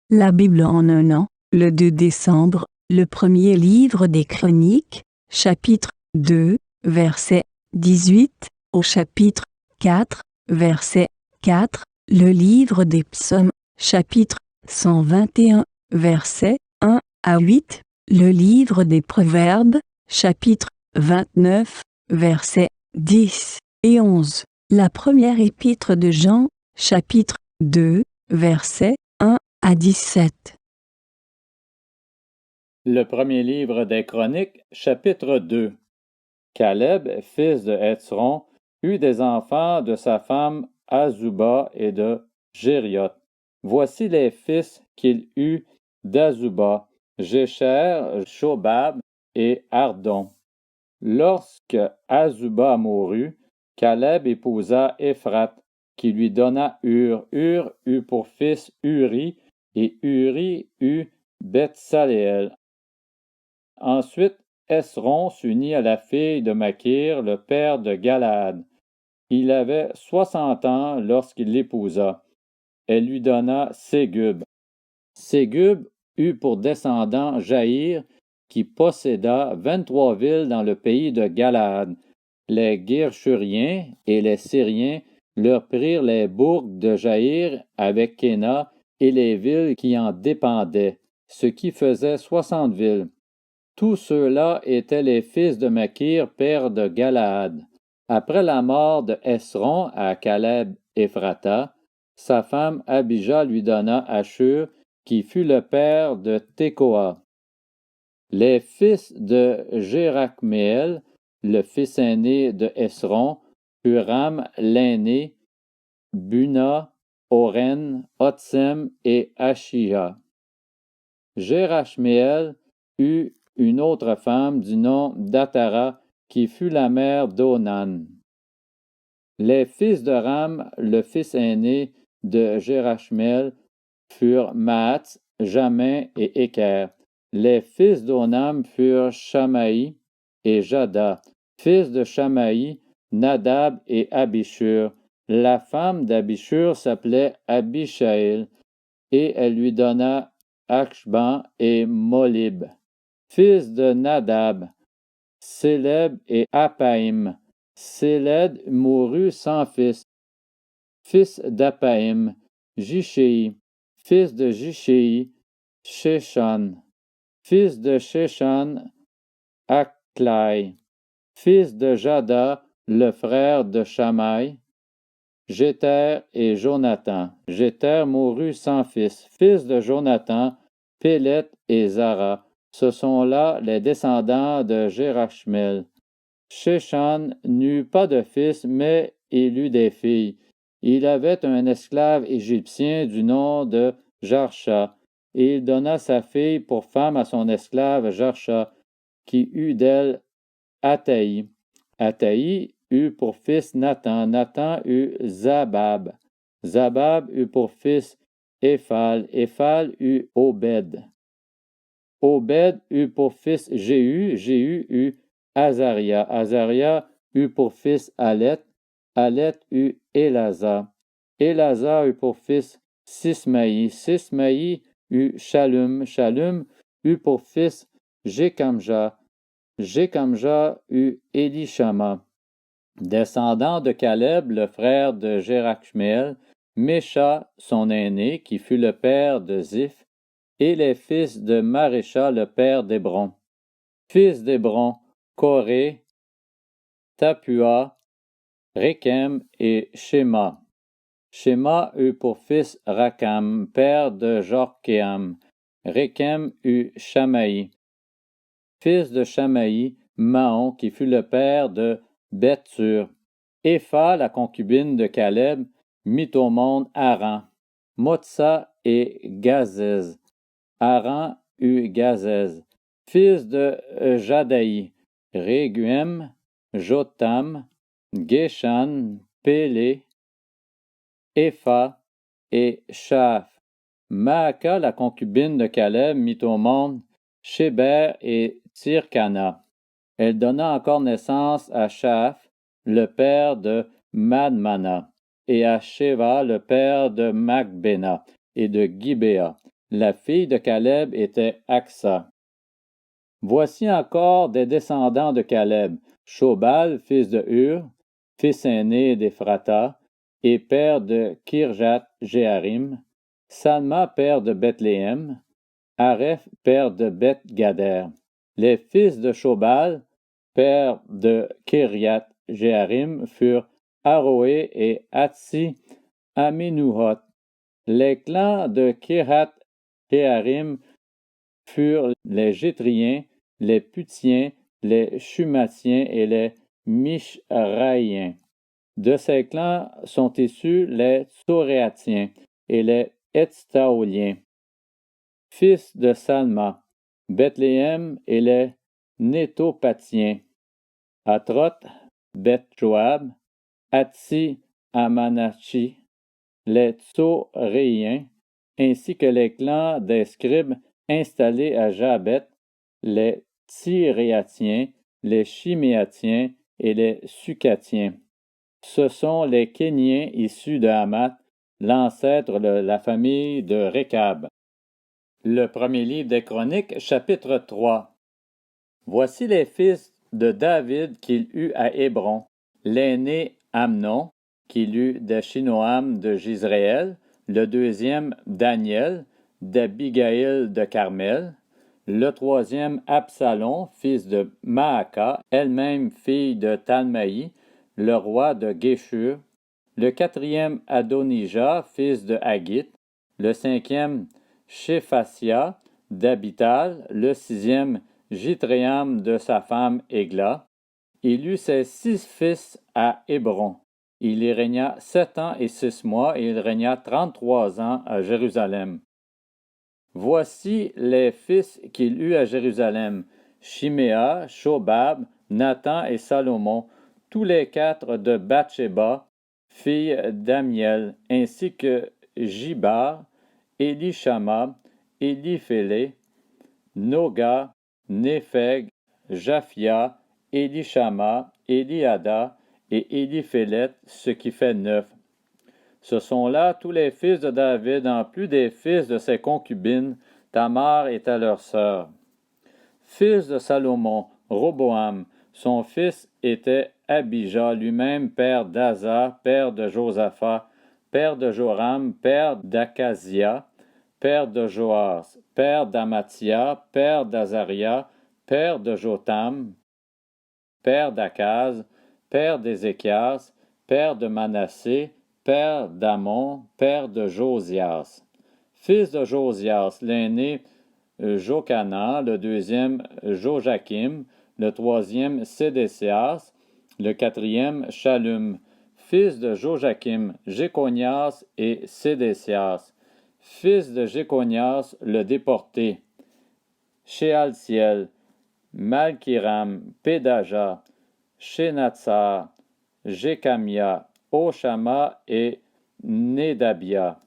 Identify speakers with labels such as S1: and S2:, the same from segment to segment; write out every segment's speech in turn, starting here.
S1: La Bible en un an, le 2 décembre, le premier livre des Chroniques, chapitre 2, verset 18, au chapitre 4, verset 4, le livre des Psaumes, chapitre 121, verset 1 à 8, le livre des Proverbes, chapitre 29, versets 10 et 11, la première épître de Jean, chapitre 2, verset 1 à 17.
S2: Le premier livre des Chroniques, chapitre 2. Caleb, fils de Hétzron, eut des enfants de sa femme Azuba et de Jérioth. Voici les fils qu'il eut d'Azuba, Jécher, Shobab et Ardon. Lorsque Azuba mourut, Caleb épousa Éphrath, qui lui donna Hur. Hur eut pour fils Uri, et Uri eut Bethsaléel. Ensuite, Hésron s'unit à la fille de Makir, le père de Galaad. Il avait 60 ans lorsqu'il l'épousa. Elle lui donna Ségub. Ségub eut pour descendant Jaïr, qui posséda 23 villes dans le pays de Galaad. Les Guershuriens et les Syriens leur prirent les bourgs de Jaïr avec Kéna et les villes qui en dépendaient, ce qui faisait 60 villes. Tous ceux-là étaient les fils de Makir, père de Galaad. Après la mort de Hésron à Caleb-Éphrata, sa femme Abijah lui donna Ashur, qui fut le père de Tékoa. Les fils de Jérachméel, le fils aîné de Hésron, Huram l'aîné, Buna, Oren, Otsem et Ashia. Jérachméel eut une autre femme du nom d'Atara, qui fut la mère d'Onan. Les fils de Ram, le fils aîné de Jérachméel, furent Maatz, Jamin et Éker. Les fils d'Onam furent Shamaï et Jada. Fils de Shamaï, Nadab et Abishur. La femme d'Abishur s'appelait Abishaïl, et elle lui donna Achban et Molib. Fils de Nadab, Séleb et Apaïm. Séled mourut sans fils. Fils d'Apaïm, Jichéi. Fils de Jichéi, Shéshan. Fils de Shéshan, Aklai. Fils de Jada, le frère de Shamaï, Jéter et Jonathan. Jéter mourut sans fils. Fils de Jonathan, Pélet et Zara. Ce sont là les descendants de Jérachméel. Shéshan n'eut pas de fils, mais il eut des filles. Il avait un esclave égyptien du nom de Jarsha, et il donna sa fille pour femme à son esclave Jarsha, qui eut d'elle Ataï. Ataï eut pour fils Nathan. Nathan eut Zabab. Zabab eut pour fils Éphal. Éphal eut Obed. Obed eut pour fils Jéhu. Jéhu eut Azaria. Azaria eut pour fils Alet. Alet eut Élazar. Élazar eut pour fils Sismaï. Sismaï eut Shallum. Shallum eut pour fils Jékamja. Jékamja eut Élishama. Descendant de Caleb, le frère de Jérachméel, Mécha, son aîné, qui fut le père de Ziph, et les fils de Marécha, le père d'Hébron. Fils d'Hébron, Coré, Tapua, Rékem et Shéma. Shéma eut pour fils Rakam, père de Jorkéam. Rékem eut Shamaï. Fils de Shamaï, Maon, qui fut le père de Bethsur. Épha, la concubine de Caleb, mit au monde Aran, Motsa et Gazez. Aran eut Gazez. Fils de Jadaï, Réguem, Jotam, Geshan, Pélé, Épha et Shaph. Maaka, la concubine de Caleb, mit au monde Sheber et Tirkana. Elle donna encore naissance à Shaph, le père de Madmana, et à Sheva, le père de Macbéna et de Gibéa. La fille de Caleb était Aksa. Voici encore des descendants de Caleb, Shobal, fils de Hur, fils aîné d'Ephrata, et père de Kirjath-Jéarim, Salma, père de Bethléem, Areph, père de Beth-Gader. Les fils de Shobal, père de Kirjath-Jéarim, furent Aroé et Hatsi Aminuhot. Les clans de Kirjath-Jéarim furent les Jétriens, les Putiens, les Shumatiens et les Mishraïens. De ces clans sont issus les Tsoréatiens et les Hetstaoliens. Fils de Salma, Bethléem et les Nétopatiens, Atroth, Beth-Joab, Hatsi Amanachi, les Tsoréiens, ainsi que les clans des scribes installés à Jabeth, les Tiréatiens, les Chiméatiens et les Sucatiens. Ce sont les Kéniens issus de Hamath, l'ancêtre de la famille de Récab. Le premier livre des Chroniques, chapitre 3. Voici les fils de David qu'il eut à Hébron. L'aîné Amnon, qu'il eut d'Achinoam de Gisréel. Le deuxième Daniel, d'Abigaïl de Carmel. Le troisième Absalom, fils de Maaka, elle-même fille de Talmaï, le roi de Géshur. Le quatrième Adonijah, fils de Haggith. Le cinquième Shéphasia d'Abital. Le sixième Jitréam de sa femme Égla. Il eut ses 6 fils à Hébron. Il y régna 7 ans et 6 mois, et il régna 33 ans à Jérusalem. Voici les fils qu'il eut à Jérusalem: Shiméa, Shobab, Nathan et Salomon, tous les 4 de Bathsheba, fille d'Amiel, ainsi que Jibar, Élishama, Éliphélé, Noga, Népheg, Japhia, Élishama, Éliada et Éliphélet, ce qui fait 9. Ce sont là tous les fils de David, en plus des fils de ses concubines. Tamar était leur sœur. Fils de Salomon, Roboam. Son fils était Abijah, lui-même père d'Asa, père de Josaphat, père de Joram, père d'Akazia, père de Joas, père d'Amathia, père d'Azaria, père de Jotam, père d'Akaz, père d'Ézéchias, père de Manassé, père d'Amon, père de Josias. Fils de Josias, l'aîné Jochanan, le deuxième Joachim, le troisième Sédécias, le quatrième Shallum. Fils de Joachim, Jéconias et Sédécias. Fils de Jéconias, le déporté, Shealtiel, Malkiram, Pédaja, Shenatsar, Jécamia, Oshama et Nédabia.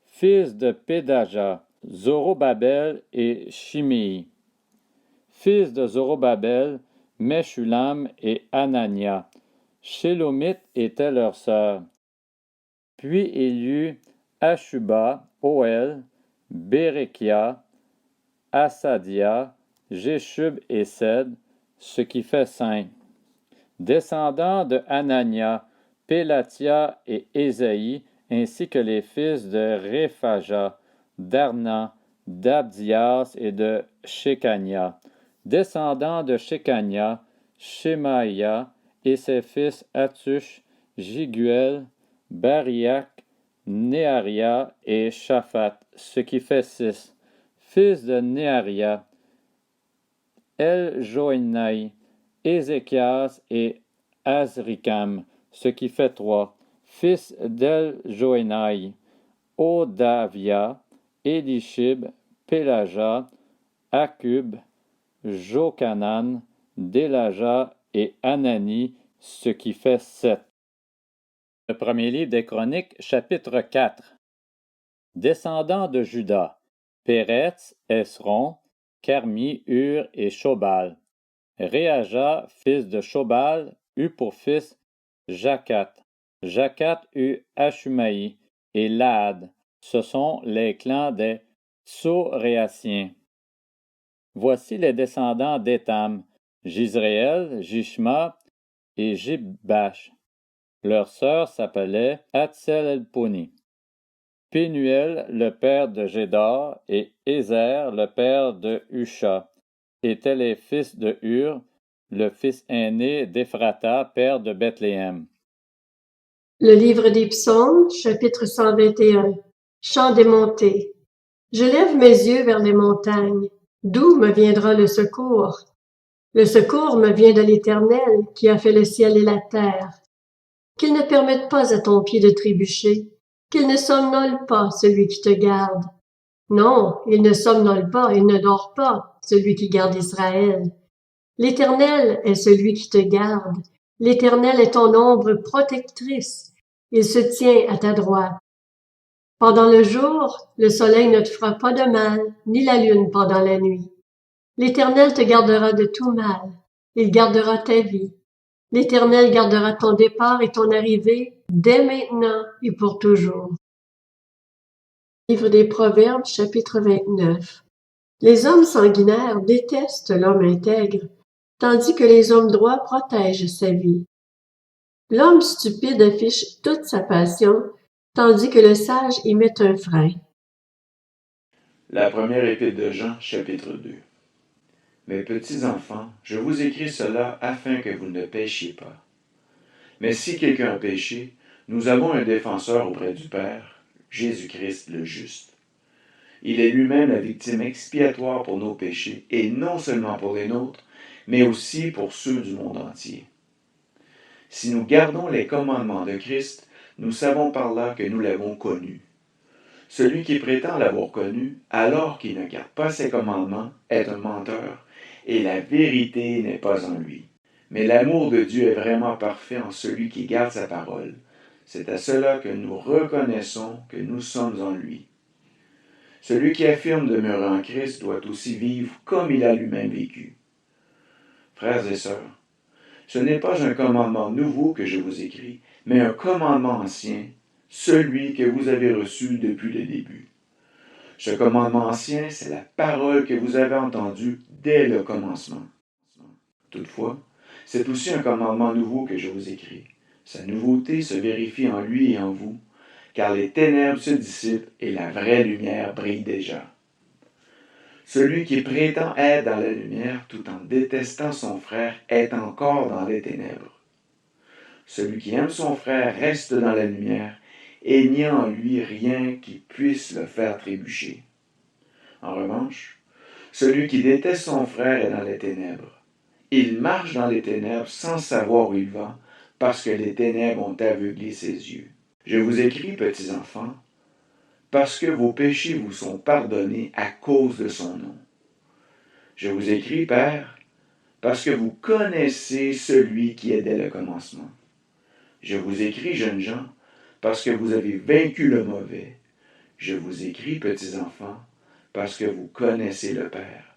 S2: Fils de Pédaja, Zorobabel et Shimei. Fils de Zorobabel, Meshulam et Anania. Shélomith était leur sœur. Puis il y eut Ashuba, Oel, Bérekia, Asadia, Jéshub et Sed, ce qui fait 5. Descendants de Anania, Pélatia et Ésaïe, ainsi que les fils de Réphaja, d'Arna, d'Abdias et de Shekania. Descendants de Shekania, Shemaïa et ses fils Hatush, Jiguel, Bariac, Néaria et Shaphat, ce qui fait 6. Fils de Néaria, El-Joénaï, Ézéchias et Azrikam, ce qui fait 3. Fils d'El-Joénaï, Odavia, Élishib, Pélaja, Akub, Jochanan, Délaja et Anani, ce qui fait 7. Le premier livre des Chroniques, chapitre 4. Descendants de Juda, Péretz, Esron, Carmi, Hur et Shobal. Réaja, fils de Shobal, eut pour fils Jacat. Jacat eut Ashumaï et Laad. Ce sont les clans des Tsoréatiens. Voici les descendants d'Étam, Jisréel, Jishma et Jibbash. Leur sœur s'appelait Hatzelelponi. Pénuel, le père de Gédor, et Ézer, le père de Husha, étaient les fils de Hur, le fils aîné d'Éphrata, père de Bethléem.
S3: Le livre des Psaumes, chapitre 121. Chant des montées. Je lève mes yeux vers les montagnes. D'où me viendra le secours? Le secours me vient de l'Éternel, qui a fait le ciel et la terre. Qu'il ne permette pas à ton pied de trébucher, qu'il ne somnole pas celui qui te garde. Non, il ne somnole pas, il ne dort pas, celui qui garde Israël. L'Éternel est celui qui te garde. L'Éternel est ton ombre protectrice. Il se tient à ta droite. Pendant le jour, le soleil ne te fera pas de mal, ni la lune pendant la nuit. L'Éternel te gardera de tout mal. Il gardera ta vie. L'Éternel gardera ton départ et ton arrivée dès maintenant et pour toujours. Livre des Proverbes, chapitre 29. Les hommes sanguinaires détestent l'homme intègre, tandis que les hommes droits protègent sa vie. L'homme stupide affiche toute sa passion, tandis que le sage y met un frein.
S4: La première épître de Jean, chapitre 2. Mes petits enfants, je vous écris cela afin que vous ne péchiez pas. Mais si quelqu'un a péché, nous avons un défenseur auprès du Père, Jésus-Christ le juste. Il est lui-même la victime expiatoire pour nos péchés, et non seulement pour les nôtres, mais aussi pour ceux du monde entier. Si nous gardons les commandements de Christ, nous savons par là que nous l'avons connu. Celui qui prétend l'avoir connu, alors qu'il ne garde pas ses commandements, est un menteur, et la vérité n'est pas en lui. Mais l'amour de Dieu est vraiment parfait en celui qui garde sa parole. C'est à cela que nous reconnaissons que nous sommes en lui. Celui qui affirme demeurer en Christ doit aussi vivre comme il a lui-même vécu. Frères et sœurs, ce n'est pas un commandement nouveau que je vous écris, mais un commandement ancien, celui que vous avez reçu depuis le début. Ce commandement ancien, c'est la parole que vous avez entendue dès le commencement. Toutefois, c'est aussi un commandement nouveau que je vous écris. Sa nouveauté se vérifie en lui et en vous, car les ténèbres se dissipent et la vraie lumière brille déjà. Celui qui prétend être dans la lumière tout en détestant son frère est encore dans les ténèbres. Celui qui aime son frère reste dans la lumière, et il n'y a en lui rien qui puisse le faire trébucher. En revanche, celui qui déteste son frère est dans les ténèbres. Il marche dans les ténèbres sans savoir où il va, parce que les ténèbres ont aveuglé ses yeux. Je vous écris, petits enfants, parce que vos péchés vous sont pardonnés à cause de son nom. Je vous écris, Père, parce que vous connaissez celui qui est dès le commencement. Je vous écris, jeunes gens, parce que vous avez vaincu le mauvais. Je vous écris, petits enfants, parce que vous connaissez le Père.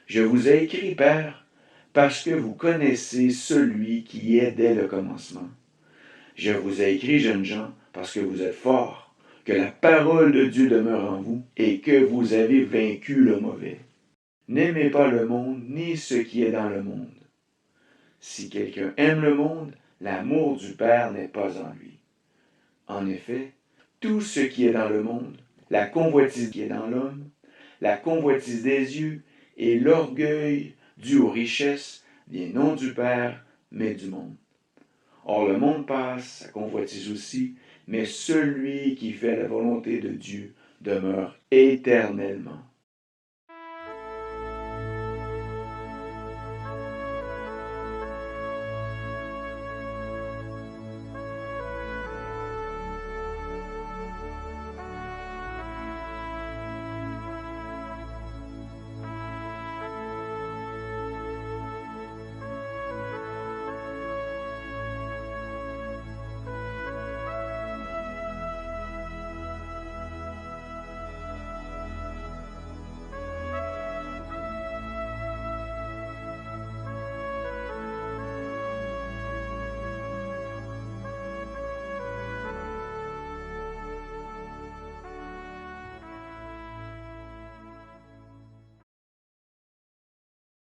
S4: Je vous ai écrit, Père, parce que vous connaissez celui qui est dès le commencement. Je vous ai écrit, jeunes gens, parce que vous êtes forts, que la parole de Dieu demeure en vous et que vous avez vaincu le mauvais. N'aimez pas le monde ni ce qui est dans le monde. Si quelqu'un aime le monde, l'amour du Père n'est pas en lui. En effet, tout ce qui est dans le monde, la convoitise qui est dans l'homme, la convoitise des yeux et l'orgueil dû aux richesses, vient non du Père, mais du monde. Or le monde passe, sa convoitise aussi, mais celui qui fait la volonté de Dieu demeure éternellement.